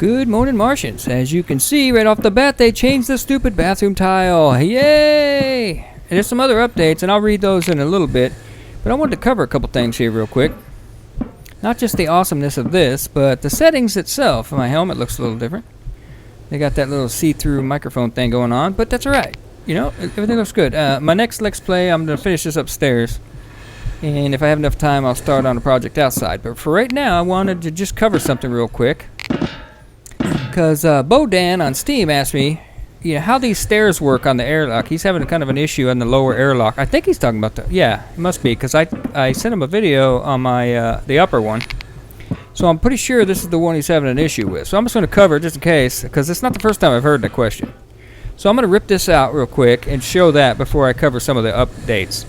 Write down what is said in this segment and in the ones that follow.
Good morning, Martians. As you can see right off the bat, they changed the stupid bathroom tile. Yay! And there's some other updates, and I'll read those in a little bit. But I wanted to cover a couple things here real quick. Not just the awesomeness of this, but the settings itself. My helmet looks a little different. They got that little see-through microphone thing going on, but that's alright. You know, everything looks good. My next Let's Play, I'm going to finish this upstairs. And if I have enough time, I'll start on a project outside. But for right now, I wanted to just cover something real quick. Because Bodan on Steam asked me, you know, how these stairs work on the airlock. He's having kind of an issue on the lower airlock. I think he's talking about the... Yeah, it must be, because I sent him a video on my the upper one. So I'm pretty sure this is the one he's having an issue with. So I'm just going to cover it just in case, because it's not the first time I've heard the question. So I'm going to rip this out real quick and show that before I cover some of the updates.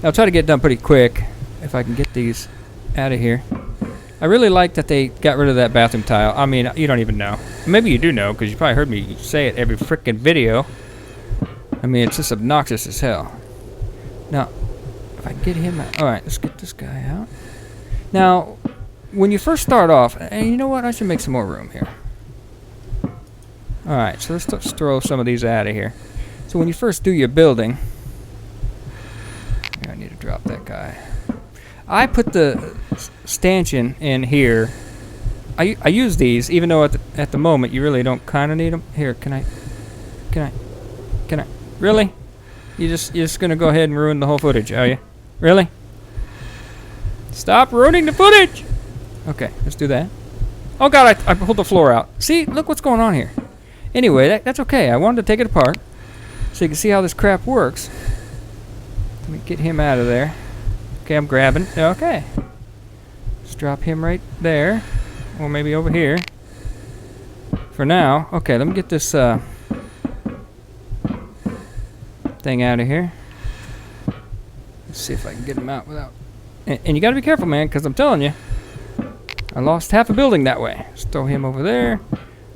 I'll try to get it done pretty quick if I can get these out of here. I really like that they got rid of that bathroom tile. I mean, you don't even know. Maybe you do know, because you probably heard me say it every frickin' video. I mean, it's just obnoxious as hell. Now, if I can get him out. Alright, let's get this guy out. Now, when you first start off, and you know what? I should make some more room here. Alright, so let's throw some of these out of here. So when you first do your building... I need to drop that guy. I put the stanchion in here. I use these, even though at the moment you really don't kind of need them. Here, can I? Really? You're just gonna go ahead and ruin the whole footage, are you? Really? Stop ruining the footage! Okay, let's do that. Oh God, I pulled the floor out. See, look what's going on here. Anyway, that's okay. I wanted to take it apart so you can see how this crap works. Let me get him out of there. Okay, I'm grabbing. Okay. Let's drop him right there. Or maybe over here. For now. Okay, let me get this thing out of here. Let's see if I can get him out without... And you gotta be careful, man, because I'm telling you, I lost half a building that way. Let's throw him over there.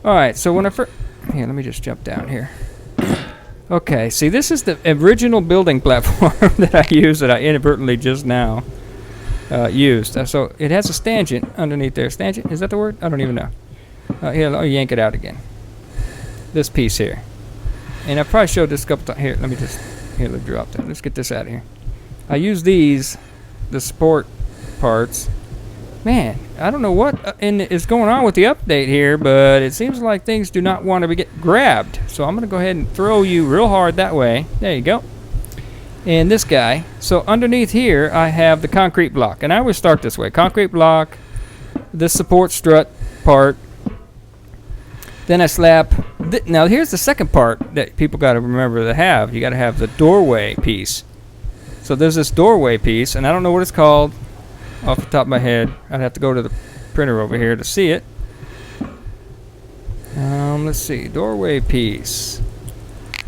Alright, so when I first... Here, let me just jump down here. Okay, see, this is the original building platform that I used, that I inadvertently just now used. So it has a stanchion underneath there. Stanchion? Is that the word? I don't even know. Here, let me yank it out again. This piece here. And I probably showed this a couple times. Here, let me just... Here, let's drop that. Let's get this out of here. I use these, the support parts. Man, I don't know what is going on with the update here, but it seems like things do not want to get grabbed. So I'm going to go ahead and throw you real hard that way. There you go. And this guy. So underneath here, I have the concrete block. And I always start this way. Concrete block, this support strut part. Then I slap... Now here's the second part that people got to remember to have. You got to have the doorway piece. So there's this doorway piece, and I don't know what it's called. Off the top of my head, I'd have to go to the printer over here to see it. Let's see, doorway piece.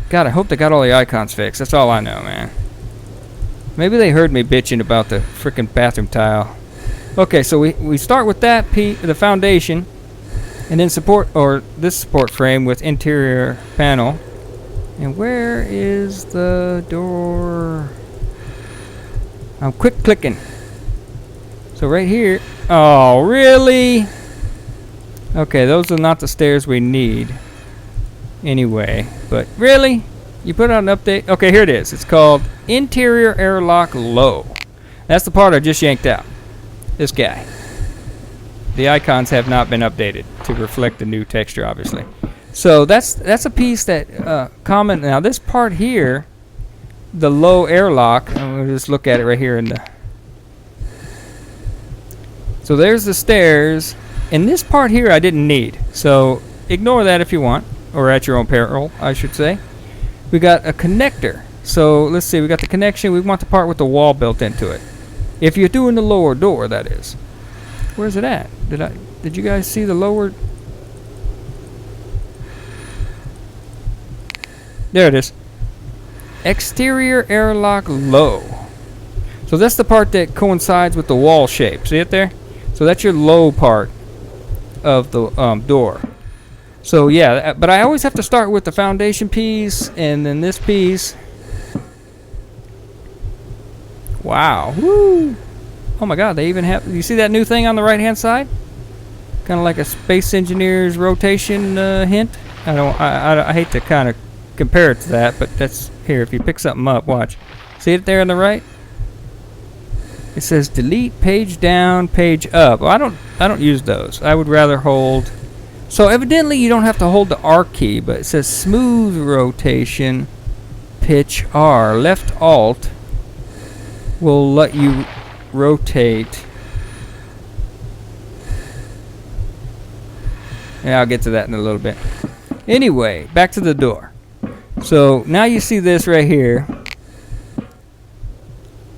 God, I hope they got all the icons fixed. That's all I know, man. Maybe they heard me bitching about the frickin' bathroom tile. Okay, so we start with that the foundation, and then this support frame with interior panel. And where is the door? I'm quick clicking. So right here. Oh, really? Okay, those are not the stairs we need. Anyway, but really? You put out an update? Okay, here it is. It's called Interior Airlock Low. That's the part I just yanked out. This guy. The icons have not been updated to reflect the new texture, obviously. So that's a piece that common. Now this part here, the low airlock. I'm gonna just look at it right here in the. So there's the stairs, and this part here I didn't need, so ignore that if you want, or at your own peril, I should say. We got a connector, so let's see, we got the connection. We want the part with the wall built into it. If you're doing the lower door, that is. Where's it at? Did you guys see the lower? There it is. Exterior airlock low. So that's the part that coincides with the wall shape. See it there? So that's your low part of the door. So yeah, but I always have to start with the foundation piece and then this piece. Wow. Woo! Oh my God, they even have... You see that new thing on the right-hand side? Kind of like a space engineer's rotation hint. I hate to kind of compare it to that, but that's here. If you pick something up, watch. See it there on the right? It says delete page down, page up. Well, I don't use those. I would rather hold. So evidently you don't have to hold the R key, but it says smooth rotation, pitch R. Left Alt will let you rotate. Yeah, I'll get to that in a little bit. Anyway, back to the door. So now you see this right here.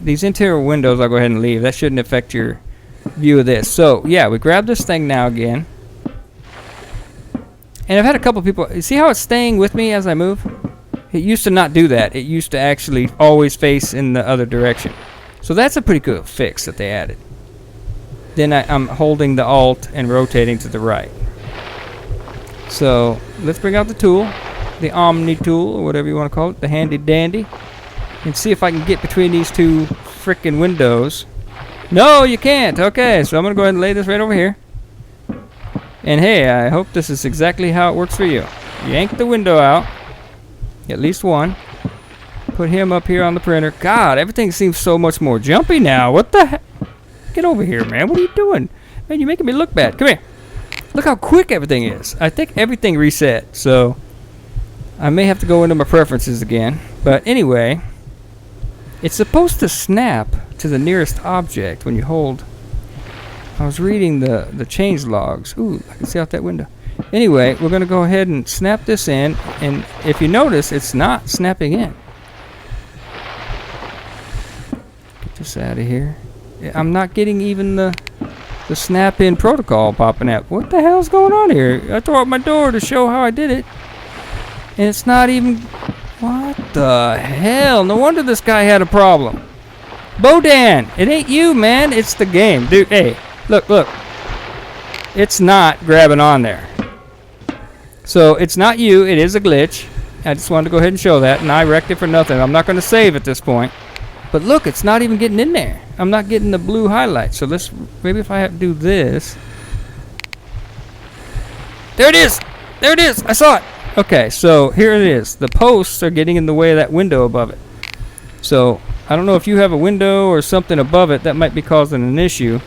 These interior windows I'll go ahead and leave. That shouldn't affect your view of this. So yeah, we grab this thing now again. And I've had a couple people, you see how it's staying with me as I move? It used to not do that. It used to actually always face in the other direction. So that's a pretty good fix that they added. Then I'm holding the Alt and rotating to the right. So let's bring out the tool, the Omni tool, or whatever you want to call it, the handy dandy, and see if I can get between these two frickin' windows. No, you can't. Okay, so I'm going to go ahead and lay this right over here. And hey, I hope this is exactly how it works for you. Yank the window out, at least one. Put him up here on the printer. God, everything seems so much more jumpy now. What the heck? Get over here, man. What are you doing? Man, you're making me look bad. Come here. Look how quick everything is. I think everything reset, so I may have to go into my preferences again. But anyway, it's supposed to snap to the nearest object when you hold. I was reading the change logs. Ooh, I can see out that window. Anyway, we're going to go ahead and snap this in, and if you notice, it's not snapping in. Get this out of here. I'm not getting even the snap in protocol popping up. What the hell's going on here? I tore up my door to show how I did it, and it's not even. What the hell? No wonder this guy had a problem. Bodan, it ain't you, man. It's the game, dude. Hey, look. It's not grabbing on there. So it's not you. It is a glitch. I just wanted to go ahead and show that, and I wrecked it for nothing. I'm not going to save at this point. But look, it's not even getting in there. I'm not getting the blue highlight. So let's, maybe if I have to do this. There it is. There it is. I saw it. Okay, so here it is. The posts are getting in the way of that window above it. So I don't know if you have a window or something above it that might be causing an issue.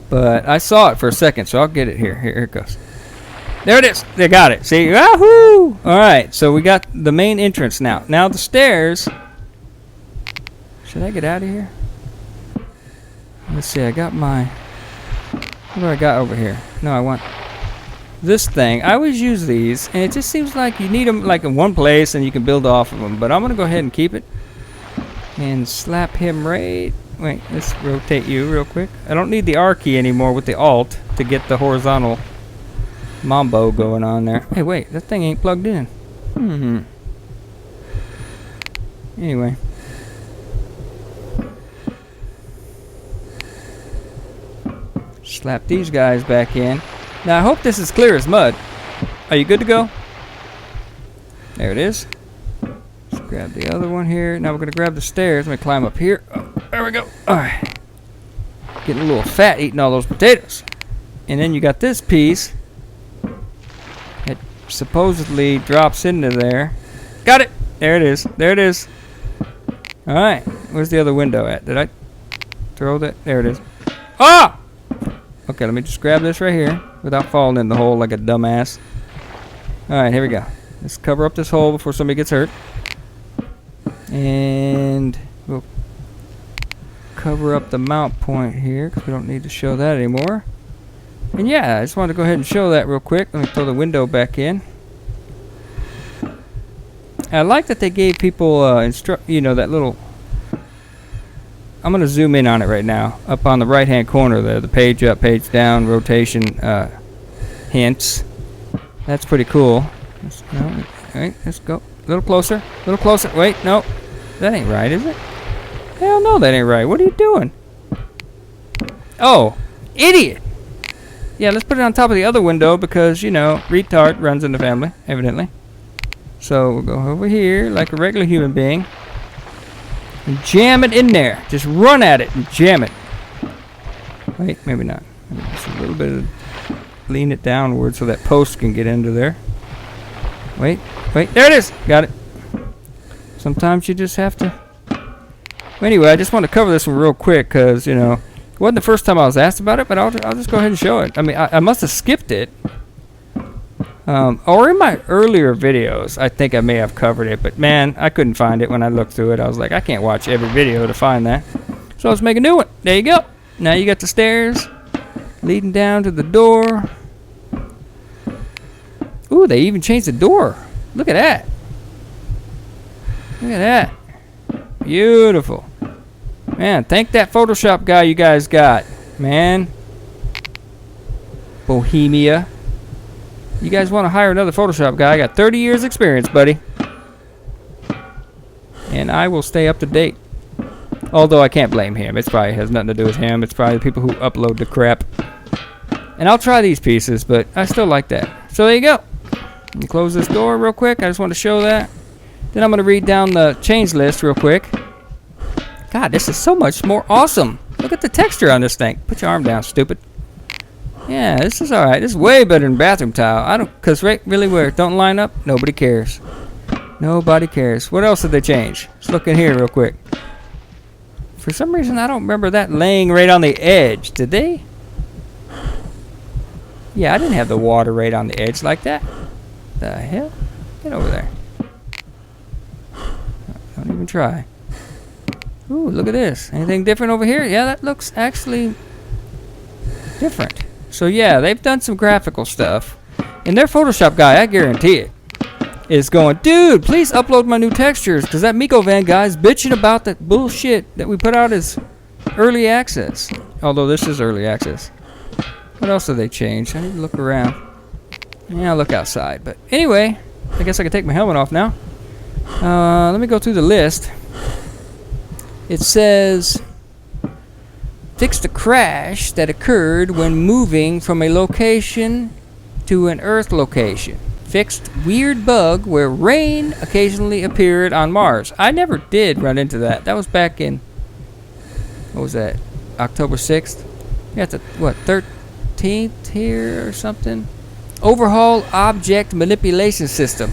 But I saw it for a second, so I'll get it here. Here it goes. There it is. They got it. See? Wahoo! All right, so we got the main entrance now. Now the stairs. Should I get out of here? Let's see. I got my. What do I got over here? No, I want this thing. I always use these, and it just seems like you need them like in one place, and you can build off of them. But I'm gonna go ahead and keep it and slap him right. Wait, let's rotate you real quick. I don't need the R key anymore with the Alt to get the horizontal mambo going on there. Hey, wait, that thing ain't plugged in. Anyway. Slap these guys back in. Now, I hope this is clear as mud. Are you good to go? There it is. Let's grab the other one here. Now we're going to grab the stairs. Let me climb up here. Oh, there we go. All right. Getting a little fat eating all those potatoes. And then you got this piece. It supposedly drops into there. Got it. There it is. There it is. All right. Where's the other window at? Did I throw that? There it is. Ah! Okay, let me just grab this right here without falling in the hole like a dumbass. All right, here we go. Let's cover up this hole before somebody gets hurt. And we'll cover up the mount point here because we don't need to show that anymore. And yeah, I just wanted to go ahead and show that real quick. Let me throw the window back in. I like that they gave people that little. I'm going to zoom in on it right now. Up on the right hand corner there, the page up, page down, rotation hints. That's pretty cool. Alright, let's go. A little closer. A little closer. Wait, no. That ain't right, is it? Hell no, that ain't right. What are you doing? Oh, idiot. Yeah, let's put it on top of the other window because, retard runs in the family, evidently. So we'll go over here like a regular human being. And jam it in there. Just run at it and jam it. Wait, maybe not. Maybe just a little bit of lean it downward so that post can get into there. Wait, there it is. Got it. Sometimes you just have to. Anyway, I just want to cover this one real quick because, you know, it wasn't the first time I was asked about it, but I'll just go ahead and show it. I mean, I must have skipped it. Or in my earlier videos, I think I may have covered it, but man, I couldn't find it when I looked through it. I was like, I can't watch every video to find that. So let's make a new one. There you go. Now you got the stairs leading down to the door. Ooh, they even changed the door. Look at that. Look at that. Beautiful. Man, thank that Photoshop guy you guys got. Man. Bohemia. You guys want to hire another Photoshop guy? I got 30 years experience, buddy. And I will stay up to date. Although I can't blame him. It probably has nothing to do with him. It's probably the people who upload the crap. And I'll try these pieces, but I still like that. So there you go. Let me close this door real quick. I just want to show that. Then I'm going to read down the change list real quick. God, this is so much more awesome. Look at the texture on this thing. Put your arm down, stupid. Yeah, this is alright. This is way better than bathroom tile. Because really where it don't line up, nobody cares. Nobody cares. What else did they change? Let's look in here real quick. For some reason, I don't remember that laying right on the edge. Did they? Yeah, I didn't have the water right on the edge like that. The hell? Get over there. Don't even try. Ooh, look at this. Anything different over here? Yeah, that looks actually different. So yeah, they've done some graphical stuff. And their Photoshop guy, I guarantee it, is going, dude, please upload my new textures, because that Miko Van guy's bitching about that bullshit that we put out as early access. Although this is early access. What else did they change? I need to look around. Yeah, I'll look outside. But anyway, I guess I can take my helmet off now. Let me go through the list. It says, fix the crash that occurred when moving from a location to an Earth location. Fixed weird bug where rain occasionally appeared on Mars. I never did run into that. That was back in, what was that, October 6th? Yeah, it's what, 13th here or something? Overhaul object manipulation system.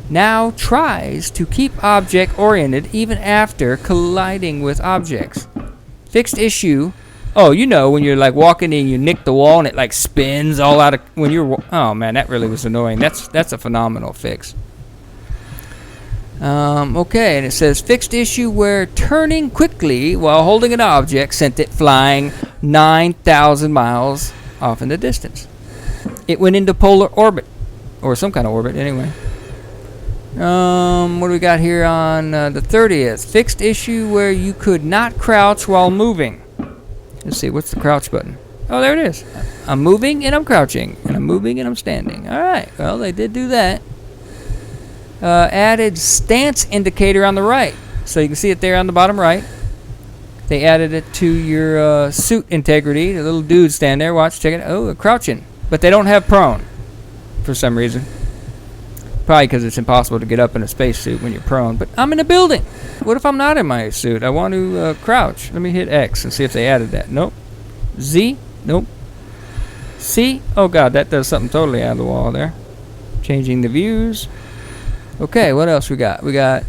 Now tries to keep object oriented even after colliding with objects. Fixed issue. Oh, you know when you're like walking and you nick the wall and it like spins all out of when you're. Oh man, that really was annoying. That's a phenomenal fix. Okay, and it says fixed issue where turning quickly while holding an object sent it flying 9,000 miles off in the distance. It went into polar orbit, or some kind of orbit anyway. What do we got here on the 30th? Fixed issue where you could not crouch while moving. Let's see, what's the crouch button? Oh, there it is. I'm moving and I'm crouching, and I'm moving and I'm standing. All right, well, they did do that. Added stance indicator on the right, so you can see it there on the bottom right. They added it to your suit integrity. The little dude stand there. Watch, check it. Oh, crouching, but they don't have prone for some reason. Probably because it's impossible to get up in a spacesuit when you're prone. But I'm in a building. What if I'm not in my suit? I want to crouch. Let me hit X and see if they added that. Nope. Z? Nope. C? Oh god, that does something totally out of the wall there. Changing the views. Okay, what else we got? We got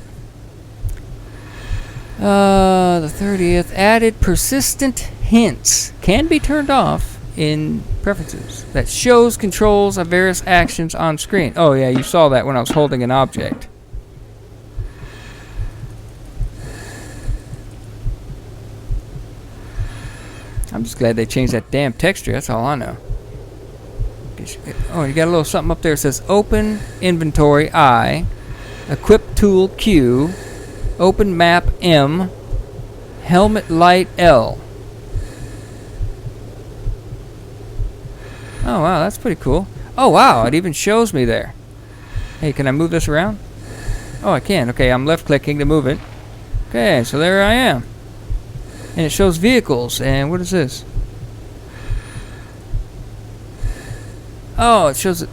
the 30th. Added persistent hints. Can be turned off in preferences. That shows controls of various actions on screen. Oh yeah, you saw that when I was holding an object. I'm just glad they changed that damn texture. That's all I know. Oh, you got a little something up there that says open inventory I, equip tool Q, open map M, helmet light L. Oh wow, that's pretty cool. Oh wow, it even shows me there. Hey, can I move this around? Oh, I can. Okay, I'm left clicking to move it. Okay, so there I am. And it shows vehicles. And what is this? Oh, it shows it.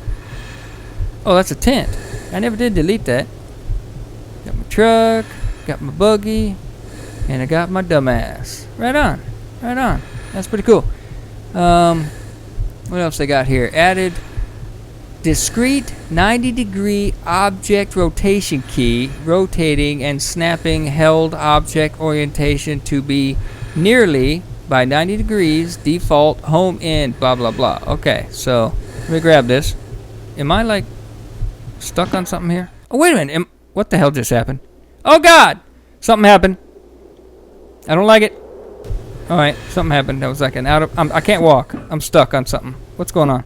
Oh, that's a tent. I never did delete that. Got my truck, got my buggy, and I got my dumbass. Right on. Right on. That's pretty cool. What else they got here? Added discrete 90-degree object rotation key, rotating and snapping held object orientation to be nearly by 90 degrees, default home in, blah blah blah. Okay, so let me grab this. Am I like stuck on something here? Oh, wait a minute. What the hell just happened? Oh God! Something happened. I don't like it. Alright, something happened. That was like an I can't walk. I'm stuck on something. What's going on?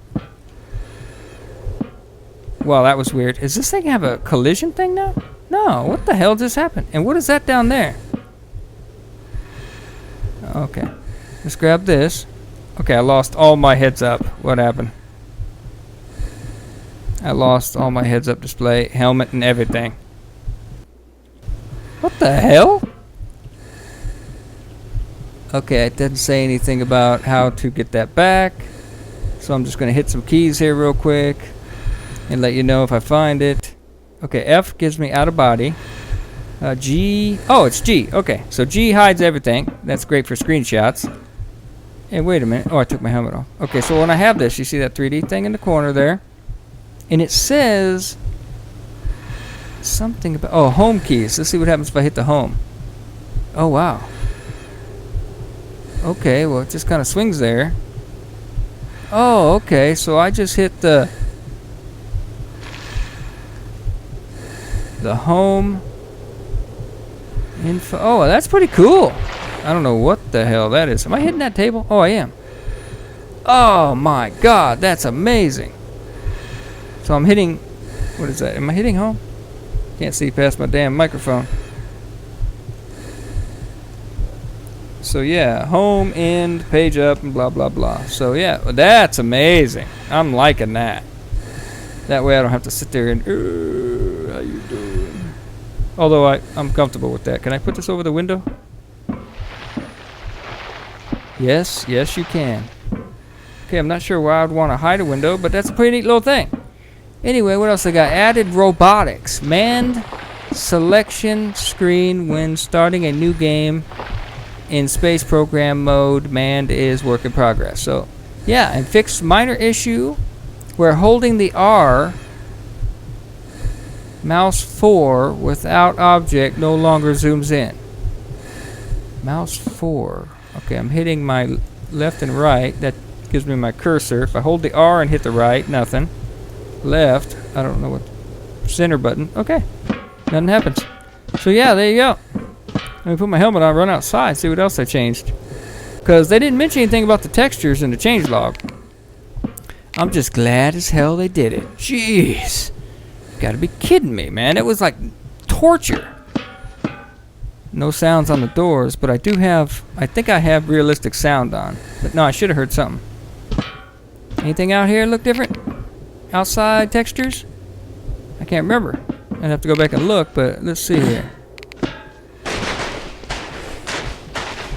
Well, that was weird. Does this thing have a collision thing now? No, what the hell just happened? And what is that down there? Okay. Let's grab this. Okay, I lost all my heads up. What happened? I lost all my heads up display, helmet and everything. What the hell? Okay, it doesn't say anything about how to get that back. So I'm just going to hit some keys here real quick and let you know if I find it. Okay, F gives me out of body. G, oh, it's G. Okay, so G hides everything. That's great for screenshots. And wait a minute. Oh, I took my helmet off. Okay, so when I have this, you see that 3D thing in the corner there? And it says something about, oh, home keys. Let's see what happens if I hit the home. Oh, wow. Okay, well, it just kind of swings there. Oh, okay, so I just hit the home info. Oh, that's pretty cool. I don't know what the hell that is. Am I hitting that table? Oh, I am. Oh my God, that's amazing. So I'm hitting, what is that? Am I hitting home? Can't see past my damn microphone. So yeah, home, end, page up, and blah blah blah. So yeah, that's amazing. I'm liking that. That way I don't have to sit there and, how you doing? Although I'm comfortable with that. Can I put this over the window? Yes, yes you can. Okay, I'm not sure why I'd want to hide a window, but that's a pretty neat little thing. Anyway, what else I got? Added robotics. Manned selection screen when starting a new game in space program mode. Manned is work in progress. So, yeah, and fixed minor issue where holding the R mouse 4 without object no longer zooms in. Mouse 4. Okay, I'm hitting my left and right. That gives me my cursor. If I hold the R and hit the right, nothing. Left, I don't know what. Center button. Okay, nothing happens. So yeah, there you go. Let me put my helmet on, run outside, see what else I changed. Because they didn't mention anything about the textures in the changelog. I'm just glad as hell they did it. Jeez. Gotta be kidding me, man. It was like torture. No sounds on the doors, but I do have, I think I have realistic sound on. But no, I should have heard something. Anything out here look different? Outside textures? I can't remember. I'd have to go back and look, but let's see here.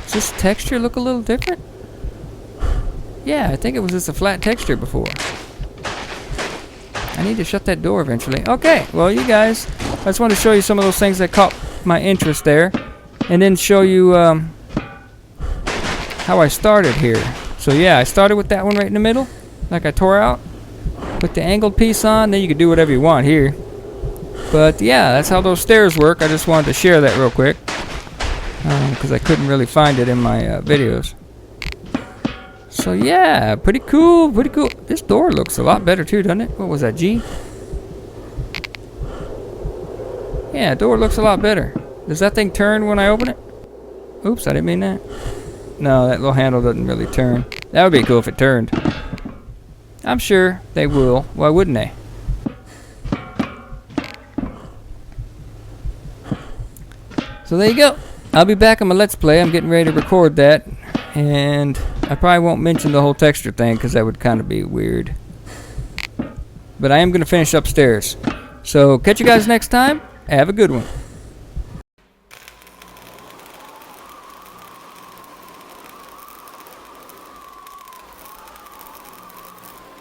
Does this texture look a little different? Yeah, I think it was just a flat texture before. I need to shut that door eventually. Okay, well you guys, I just wanted to show you some of those things that caught my interest there. And then show you how I started here. So yeah, I started with that one right in the middle, like I tore out. Put the angled piece on, then you can do whatever you want here. But yeah, that's how those stairs work. I just wanted to share that real quick. Because I couldn't really find it in my videos. So yeah, pretty cool, pretty cool. This door looks a lot better too, doesn't it? What was that, G? Yeah, door looks a lot better. Does that thing turn when I open it? Oops, I didn't mean that. No, that little handle doesn't really turn. That would be cool if it turned. I'm sure they will. Why wouldn't they? So there you go. I'll be back on my Let's Play. I'm getting ready to record that. And I probably won't mention the whole texture thing because that would kind of be weird. But I am going to finish upstairs. So catch you guys next time. Have a good one.